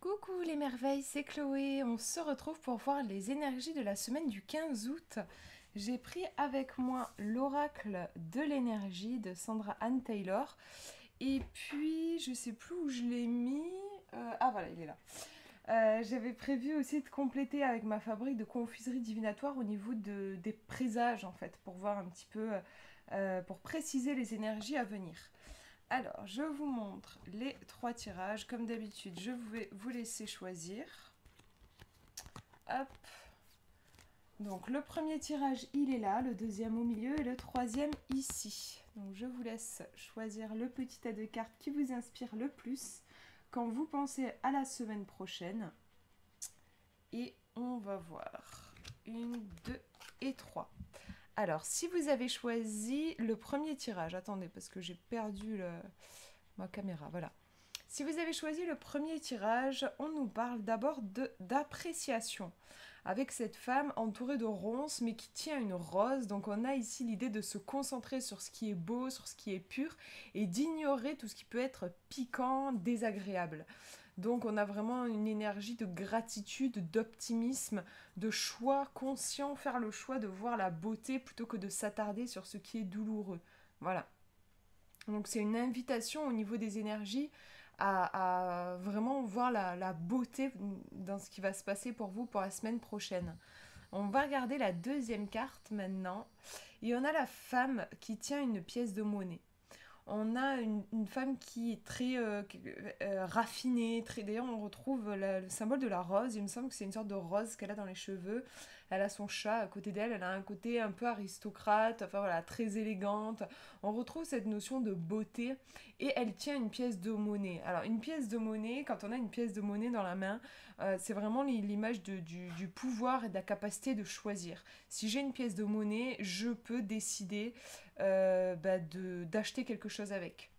Coucou les merveilles, c'est Chloé. On se retrouve pour voir les énergies de la semaine du 15 août. J'ai pris avec moi l'oracle de l'énergie de Sandra Anne Taylor. Et puis, je sais plus où je l'ai mis. Ah voilà, il est là. J'avais prévu aussi de compléter avec ma fabrique de confiserie divinatoire au niveau des présages en fait, pour voir un petit peu, pour préciser les énergies à venir. Alors, je vous montre les trois tirages. Comme d'habitude, je vais vous laisser choisir. Hop. Donc, le premier tirage, il est là, le deuxième au milieu et le troisième ici. Donc, je vous laisse choisir le petit tas de cartes qui vous inspire le plus quand vous pensez à la semaine prochaine. Et on va voir. Une, deux et trois. Alors, si vous avez choisi le premier tirage, attendez, parce que j'ai perdu ma caméra, voilà. Si vous avez choisi le premier tirage, on nous parle d'abord d'appréciation. Avec cette femme entourée de ronces, mais qui tient une rose. Donc on a ici l'idée de se concentrer sur ce qui est beau, sur ce qui est pur, et d'ignorer tout ce qui peut être piquant, désagréable. Donc on a vraiment une énergie de gratitude, d'optimisme, de choix conscient, faire le choix de voir la beauté plutôt que de s'attarder sur ce qui est douloureux. Voilà. Donc c'est une invitation au niveau des énergies à vraiment voir la beauté dans ce qui va se passer pour vous pour la semaine prochaine. On va regarder la deuxième carte maintenant. Et on a la femme qui tient une pièce de monnaie. On a une femme qui est très raffinée. D'ailleurs, on retrouve le symbole de la rose. Il me semble que c'est une sorte de rose qu'elle a dans les cheveux. Elle a son chat à côté d'elle. Elle a un côté un peu aristocrate, enfin voilà, très élégante. On retrouve cette notion de beauté. Et elle tient une pièce de monnaie. Alors, une pièce de monnaie, quand on a une pièce de monnaie dans la main, c'est vraiment l'image du pouvoir et de la capacité de choisir. Si j'ai une pièce de monnaie, je peux décider d'acheter quelque chose avec.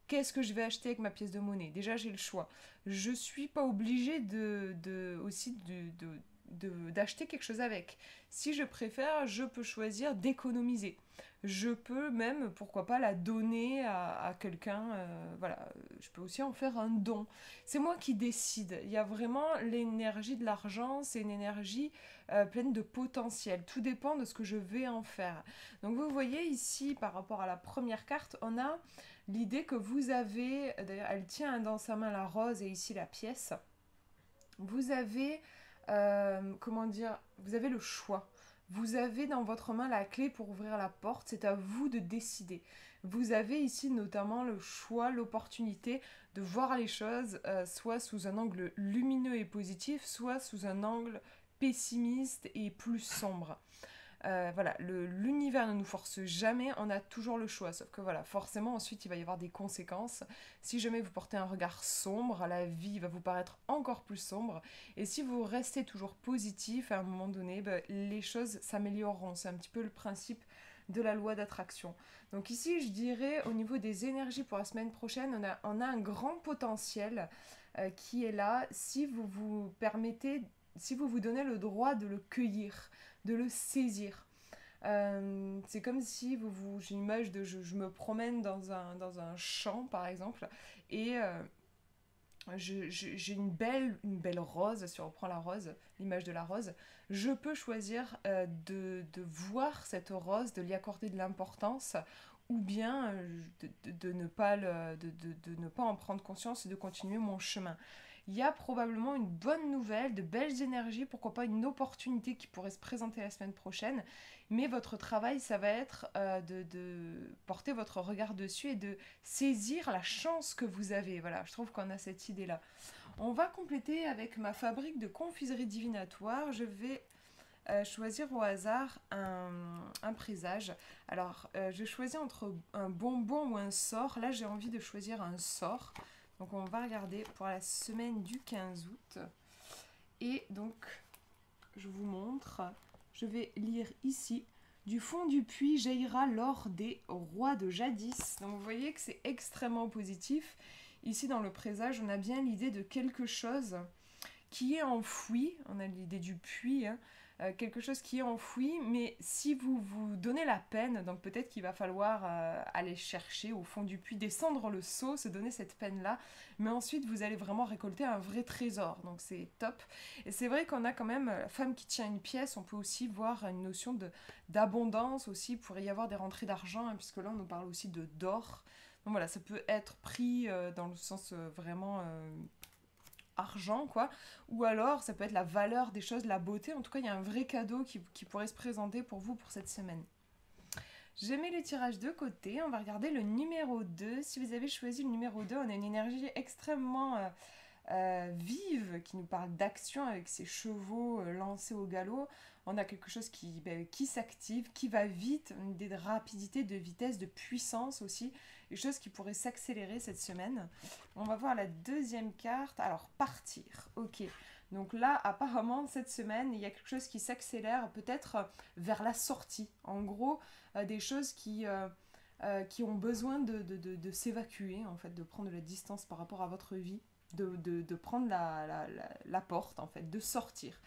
Qu'est-ce que je vais acheter avec ma pièce de monnaie? Déjà, j'ai le choix. Je suis pas obligée d'acheter quelque chose avec. Si je préfère, je peux choisir d'économiser. Je peux même, pourquoi pas, la donner à quelqu'un. Voilà, je peux aussi en faire un don. C'est moi qui décide. Il y a vraiment l'énergie de l'argent, c'est une énergie pleine de potentiel. Tout dépend de ce que je vais en faire. Donc vous voyez ici, par rapport à la première carte, on a l'idée que vous avez, d'ailleurs elle tient dans sa main la rose et ici la pièce, vous avez, comment dire, vous avez le choix. Vous avez dans votre main la clé pour ouvrir la porte, c'est à vous de décider. Vous avez ici notamment le choix, l'opportunité de voir les choses soit sous un angle lumineux et positif, soit sous un angle pessimiste et plus sombre. Voilà, l'univers ne nous force jamais, on a toujours le choix. Sauf que voilà, forcément, ensuite, il va y avoir des conséquences. Si jamais vous portez un regard sombre, la vie va vous paraître encore plus sombre. Et si vous restez toujours positif, à un moment donné, les choses s'amélioreront. C'est un petit peu le principe de la loi d'attraction. Donc ici, je dirais, au niveau des énergies pour la semaine prochaine, on a un grand potentiel qui est là si vous vous permettez, si vous vous donnez le droit de le cueillir, de le saisir. C'est comme si j'ai une image de je me promène dans un champ par exemple et j'ai une belle rose, si on reprend la rose, l'image de la rose, je peux choisir de voir cette rose, de lui accorder de l'importance ou bien de ne pas de ne pas en prendre conscience et de continuer mon chemin. Il y a probablement une bonne nouvelle, de belles énergies, pourquoi pas une opportunité qui pourrait se présenter la semaine prochaine. Mais votre travail, ça va être de porter votre regard dessus et de saisir la chance que vous avez. Voilà, je trouve qu'on a cette idée-là. On va compléter avec ma fabrique de confiserie divinatoire. Je vais choisir au hasard un présage. Alors, je choisis entre un bonbon ou un sort. Là, j'ai envie de choisir un sort. Donc on va regarder pour la semaine du 15 août. Et donc, je vous montre. Je vais lire ici. Du fond du puits jaillira l'or des rois de jadis. Donc vous voyez que c'est extrêmement positif. Ici dans le présage, on a bien l'idée de quelque chose qui est enfoui. On a l'idée du puits, hein, quelque chose qui est enfoui, mais si vous vous donnez la peine, donc peut-être qu'il va falloir aller chercher au fond du puits, descendre le seau, se donner cette peine-là, mais ensuite vous allez vraiment récolter un vrai trésor, donc c'est top. Et c'est vrai qu'on a quand même, la femme qui tient une pièce, on peut aussi voir une notion d'abondance aussi, il pourrait y avoir des rentrées d'argent, hein, puisque là on nous parle aussi d'or. Donc voilà, ça peut être pris dans le sens vraiment argent, quoi. Ou alors, ça peut être la valeur des choses, la beauté. En tout cas, il y a un vrai cadeau qui pourrait se présenter pour vous pour cette semaine. J'ai mis le tirage de côté. On va regarder le numéro 2. Si vous avez choisi le numéro 2, on a une énergie extrêmement vive qui nous parle d'action avec ses chevaux lancés au galop. On a quelque chose qui s'active, qui va vite, une idée de rapidité, de vitesse, de puissance aussi, des choses qui pourraient s'accélérer cette semaine. On va voir la deuxième carte. Alors, partir, ok. Donc là, apparemment, cette semaine, il y a quelque chose qui s'accélère, peut-être vers la sortie. En gros, des choses qui ont besoin de s'évacuer, en fait, de prendre de la distance par rapport à votre vie, de prendre la porte, en fait, de sortir.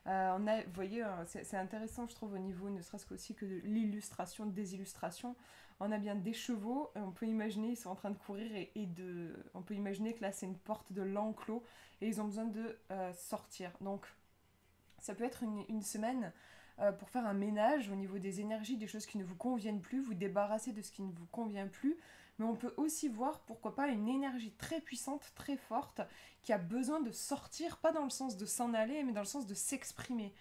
Vous voyez, c'est intéressant, je trouve, au niveau, ne serait-ce qu'aussi que de l'illustration, des illustrations. On a bien des chevaux, et on peut imaginer, ils sont en train de courir, on peut imaginer que là, c'est une porte de l'enclos, et ils ont besoin de sortir. Donc, ça peut être une semaine pour faire un ménage au niveau des énergies, des choses qui ne vous conviennent plus, vous débarrasser de ce qui ne vous convient plus. Mais on peut aussi voir, pourquoi pas, une énergie très puissante, très forte, qui a besoin de sortir, pas dans le sens de s'en aller, mais dans le sens de s'exprimer.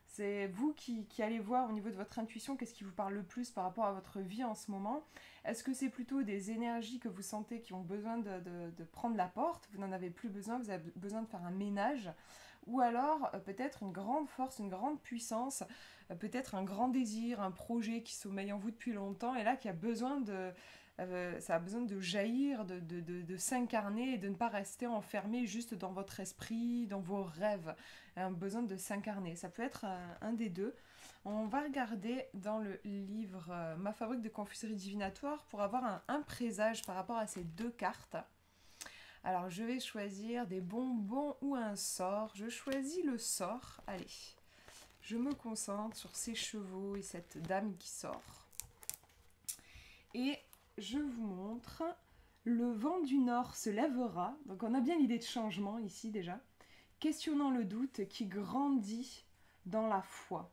C'est vous qui allez voir au niveau de votre intuition qu'est-ce qui vous parle le plus par rapport à votre vie en ce moment. Est-ce que c'est plutôt des énergies que vous sentez qui ont besoin de prendre la porte, vous n'en avez plus besoin, vous avez besoin de faire un ménage, ou alors peut-être une grande force, une grande puissance, peut-être un grand désir, un projet qui sommeille en vous depuis longtemps et là qui a besoin ça a besoin de jaillir, de s'incarner et de ne pas rester enfermé juste dans votre esprit, dans vos rêves. Un besoin de s'incarner. Ça peut être un des deux. On va regarder dans le livre Ma fabrique de confuserie divinatoire pour avoir un présage par rapport à ces deux cartes. Alors je vais choisir des bonbons ou un sort. Je choisis le sort. Allez, je me concentre sur ces chevaux et cette dame qui sort. Et je vous montre, le vent du nord se lèvera. Donc on a bien l'idée de changement ici déjà. Questionnant le doute qui grandit dans la foi.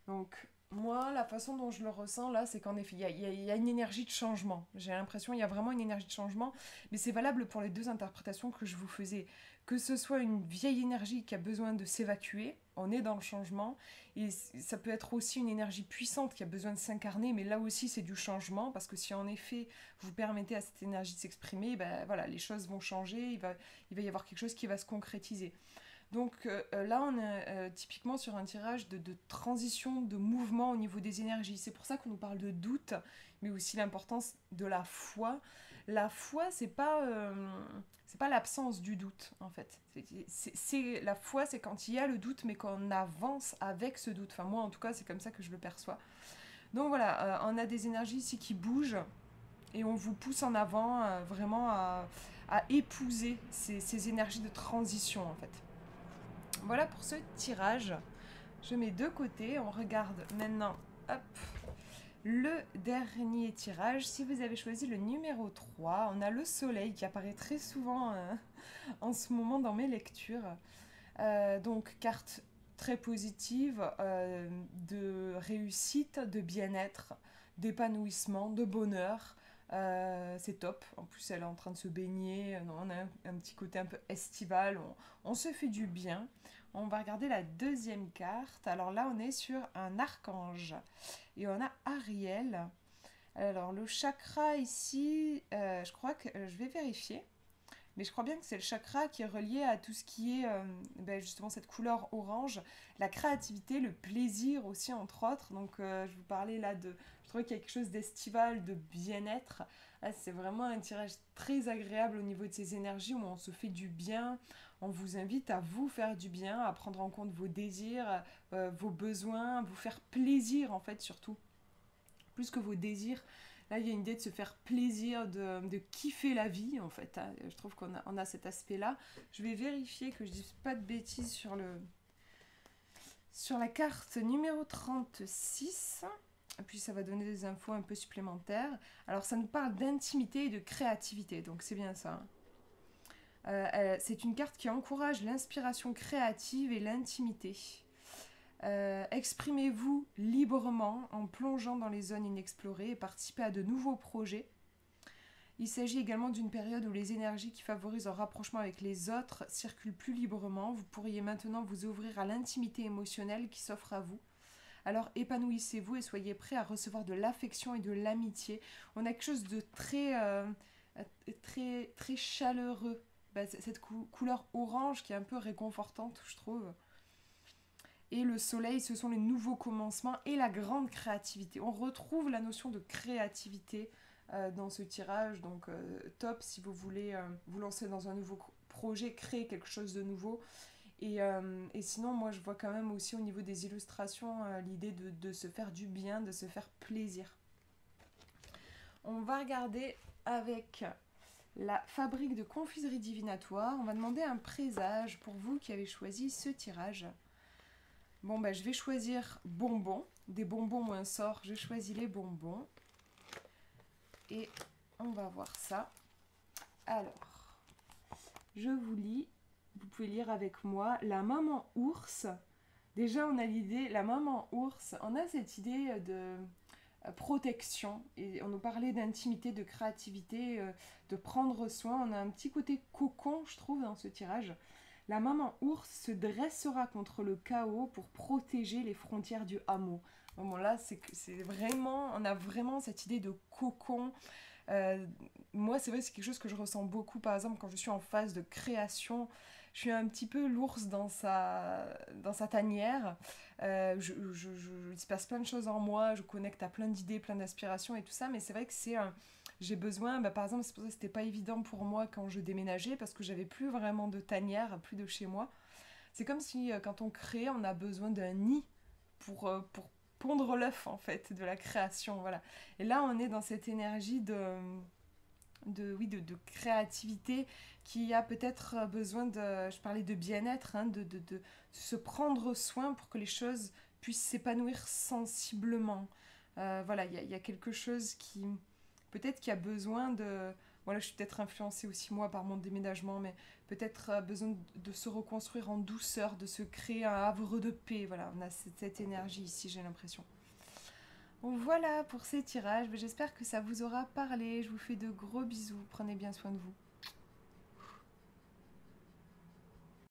Donc moi, la façon dont je le ressens là, c'est qu'en effet, il y a une énergie de changement. J'ai l'impression qu'il y a vraiment une énergie de changement, mais c'est valable pour les deux interprétations que je vous faisais. Que ce soit une vieille énergie qui a besoin de s'évacuer, on est dans le changement, et ça peut être aussi une énergie puissante qui a besoin de s'incarner, mais là aussi c'est du changement, parce que si en effet vous permettez à cette énergie de s'exprimer, ben voilà, les choses vont changer, il va y avoir quelque chose qui va se concrétiser. Donc là, on est typiquement sur un tirage de transition, de mouvement au niveau des énergies. C'est pour ça qu'on nous parle de doute, mais aussi l'importance de la foi. La foi, c'est pas l'absence du doute, en fait. La foi, c'est quand il y a le doute, mais qu'on avance avec ce doute. Enfin, moi, en tout cas, c'est comme ça que je le perçois. Donc voilà, on a des énergies ici qui bougent, et on vous pousse en avant, vraiment à épouser ces énergies de transition, en fait. Voilà pour ce tirage. Je mets de côté. On regarde maintenant hop, le dernier tirage. Si vous avez choisi le numéro 3, on a le soleil qui apparaît très souvent en ce moment dans mes lectures. Donc carte très positive de réussite, de bien-être, d'épanouissement, de bonheur. C'est top. En plus, elle est en train de se baigner. On a un petit côté un peu estival. On se fait du bien. On va regarder la deuxième carte. Alors là, on est sur un archange. Et on a Ariel. Alors, le chakra ici, je crois que je vais vérifier. Mais je crois bien que c'est le chakra qui est relié à tout ce qui est justement cette couleur orange, la créativité, le plaisir aussi entre autres. Donc je vous parlais là je trouvais qu'il y a quelque chose d'estival, de bien-être. Là, c'est vraiment un tirage très agréable au niveau de ces énergies où on se fait du bien. On vous invite à vous faire du bien, à prendre en compte vos désirs, vos besoins, vous faire plaisir en fait surtout. Plus que vos désirs. Là, il y a une idée de se faire plaisir, de kiffer la vie, en fait. Je trouve qu'on a cet aspect-là. Je vais vérifier que je ne dise pas de bêtises sur Sur la carte numéro 36, et puis ça va donner des infos un peu supplémentaires. Alors ça nous parle d'intimité et de créativité, donc c'est bien ça. C'est une carte qui encourage l'inspiration créative et l'intimité. Exprimez-vous librement en plongeant dans les zones inexplorées et participez à de nouveaux projets. Il s'agit également d'une période où les énergies qui favorisent un rapprochement avec les autres circulent plus librement. Vous pourriez maintenant vous ouvrir à l'intimité émotionnelle qui s'offre à vous. Alors épanouissez-vous et soyez prêts à recevoir de l'affection et de l'amitié. On a quelque chose de très chaleureux. Cette couleur orange qui est un peu réconfortante, je trouve. Et le soleil, ce sont les nouveaux commencements et la grande créativité. On retrouve la notion de créativité dans ce tirage, donc top si vous voulez vous lancer dans un nouveau projet, créer quelque chose de nouveau. Et sinon, moi je vois quand même aussi au niveau des illustrations l'idée de se faire du bien, de se faire plaisir. On va regarder avec la fabrique de confiserie divinatoire. On va demander un présage pour vous qui avez choisi ce tirage. Bon, je vais choisir bonbons. Des bonbons ou un sort, je choisis les bonbons. Et on va voir ça. Alors, je vous lis. Vous pouvez lire avec moi. La maman ours. Déjà, on a l'idée, la maman ours, on a cette idée de protection. Et on nous parlait d'intimité, de créativité, de prendre soin. On a un petit côté cocon, je trouve, dans ce tirage. La maman ours se dressera contre le chaos pour protéger les frontières du hameau. Bon, là, c'est vraiment, on a vraiment cette idée de cocon. Moi, c'est vrai, c'est quelque chose que je ressens beaucoup, par exemple, quand je suis en phase de création. Je suis un petit peu l'ours dans sa tanière. Il se passe plein de choses en moi, je connecte à plein d'idées, plein d'aspirations et tout ça, mais c'est vrai que j'ai besoin, par exemple, c'est pour ça que c'était pas évident pour moi quand je déménageais, parce que j'avais plus vraiment de tanière, plus de chez moi. C'est comme si quand on crée, on a besoin d'un nid pour pondre l'œuf, en fait, de la création, voilà. Et là, on est dans cette énergie de créativité qui a peut-être besoin je parlais de bien-être, hein, de se prendre soin pour que les choses puissent s'épanouir sensiblement. Voilà, il y a quelque chose qui peut-être qui a besoin de... Voilà, je suis peut-être influencée aussi moi par mon déménagement, mais peut-être besoin de se reconstruire en douceur, de se créer un havre de paix. Voilà, on a cette énergie ici, j'ai l'impression. Bon, voilà pour ces tirages, j'espère que ça vous aura parlé. Je vous fais de gros bisous, prenez bien soin de vous.